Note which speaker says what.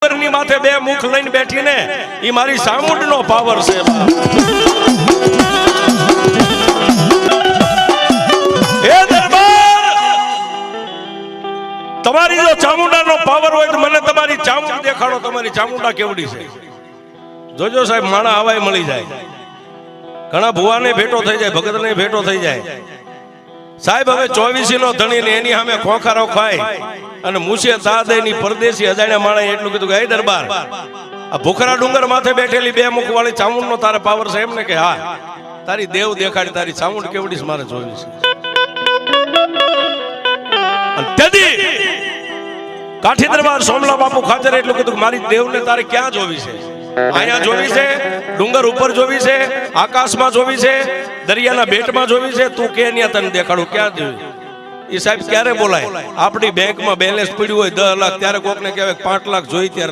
Speaker 1: ડુંગરની માથે બે મુખ લઈને બેઠી ને એ મારી ચામુંડનો પાવર છે એ દરબાર તમારી જો ચામુંડાનો પાવર હોય તો મને તમારી ચામુંડ દેખાડો તમારી ચામુંડા કેવડી છે જોજો સાહેબ માણા હવાય મળી જાય ઘણા ભુવાને ભેટો થઈ જાય ભગતને ભેટો થઈ જાય સાહેબ હવે 24 નો ધણી ને એની સામે ખોખારો ખાય અને મુસે તાદેની પરદેશી અજાણ્યા માણસે એટલું કીધું કે હે દરબાર આ ભૂખરા ડુંગર માથે બેઠેલી બે મુખ વાળી ચામુંડ નો તારે પાવર છે એમ ને કે હા તારી દેવ દેખાડી તારી ચામુંડ કેવડી છે મારે જોવી છે કાઠી દરબાર સોમલા બાપુ ખાતર એટલું કીધું મારી દેવને તારે ક્યાં જોવી છે અહીંયા જોવી છે ડુંગર ઉપર જોવી છે આકાશમાં જોવી છે દરિયાના બેટમાં જોવી છે તું કે ન્યા તને દેખાડું ક્યાં જોવી એ સાહેબ ક્યારે બોલાય આપણી બેંકમાં બેલેન્સ પડ્યું હોય 10 લાખ ત્યારે કોકને કહેવાય 5 લાખ જોઈ ત્યારે